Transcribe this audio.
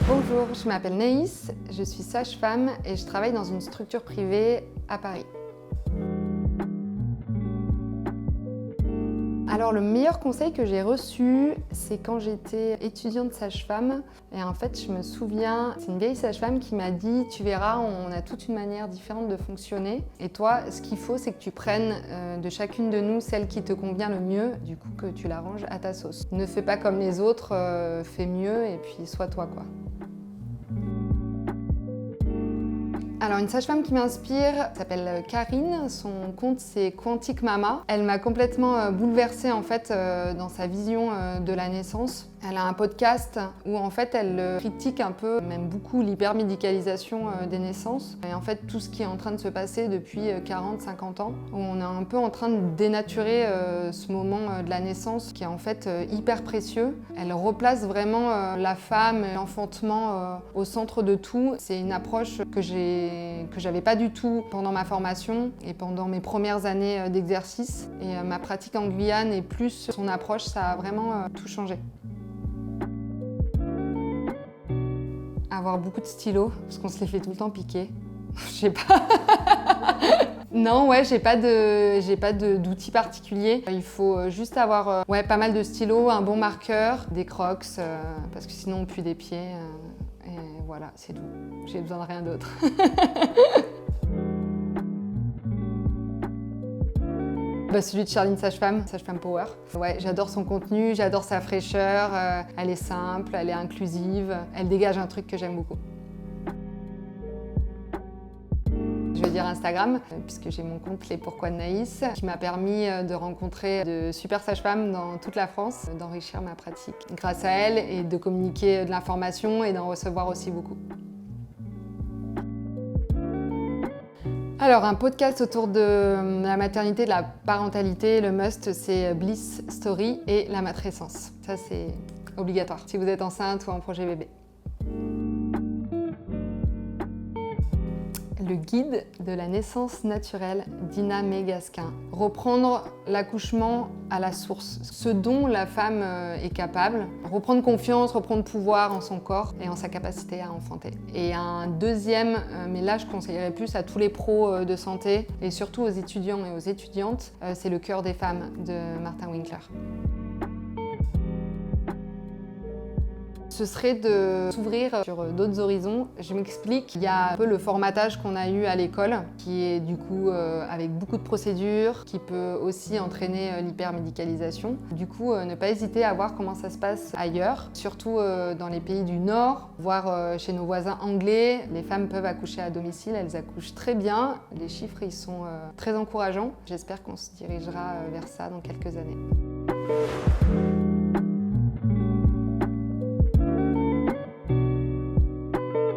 Bonjour, je m'appelle Naïs, je suis sage-femme et je travaille dans une structure privée à Paris. Alors le meilleur conseil que j'ai reçu, c'est quand j'étais étudiante sage-femme. Et en fait, je me souviens, c'est une vieille sage-femme qui m'a dit « Tu verras, on a toute une manière différente de fonctionner. Et toi, ce qu'il faut, c'est que tu prennes de chacune de nous celle qui te convient le mieux, du coup que tu l'arranges à ta sauce. Ne fais pas comme les autres, fais mieux et puis sois toi, quoi. » Alors une sage-femme qui m'inspire s'appelle Karine, son compte c'est Quantique Mama. Elle m'a complètement bouleversée en fait dans sa vision de la naissance. Elle a un podcast où en fait elle critique un peu, même beaucoup, l'hypermédicalisation des naissances et en fait tout ce qui est en train de se passer depuis 40-50 ans où on est un peu en train de dénaturer ce moment de la naissance qui est en fait hyper précieux. Elle replace vraiment la femme, l'enfantement au centre de tout. C'est une approche que j'avais pas du tout pendant ma formation et pendant mes premières années d'exercice. Et ma pratique en Guyane et plus son approche, ça a vraiment tout changé. Avoir beaucoup de stylos, parce qu'on se les fait tout le temps piquer. Je sais pas. Non, ouais, j'ai pas d'outils particuliers. Il faut juste avoir pas mal de stylos, un bon marqueur, des crocs, parce que sinon on pue des pieds. Et voilà, c'est tout. J'ai besoin de rien d'autre. Celui de Charline Sage-Femme Power. Ouais, j'adore son contenu, j'adore sa fraîcheur, elle est simple, elle est inclusive, elle dégage un truc que j'aime beaucoup. Je vais dire Instagram, puisque j'ai mon compte Les Pourquoi de Naïs, qui m'a permis de rencontrer de super sages-femmes dans toute la France, d'enrichir ma pratique grâce à elles et de communiquer de l'information et d'en recevoir aussi beaucoup. Alors, un podcast autour de la maternité, de la parentalité, le must, c'est Bliss Story et la matrescence. Ça, c'est obligatoire si vous êtes enceinte ou en projet bébé. Le guide de la naissance naturelle d'Ina May Gaskin. Reprendre l'accouchement à la source, ce dont la femme est capable. Reprendre confiance, reprendre pouvoir en son corps et en sa capacité à enfanter. Et un deuxième, mais là je conseillerais plus à tous les pros de santé et surtout aux étudiants et aux étudiantes, c'est Le cœur des femmes de Martin Winkler. Ce serait de s'ouvrir sur d'autres horizons. Je m'explique, il y a un peu le formatage qu'on a eu à l'école, qui est du coup avec beaucoup de procédures, qui peut aussi entraîner l'hypermédicalisation. Du coup, ne pas hésiter à voir comment ça se passe ailleurs, surtout dans les pays du Nord, voire chez nos voisins anglais. Les femmes peuvent accoucher à domicile, elles accouchent très bien. Les chiffres, ils sont très encourageants. J'espère qu'on se dirigera vers ça dans quelques années.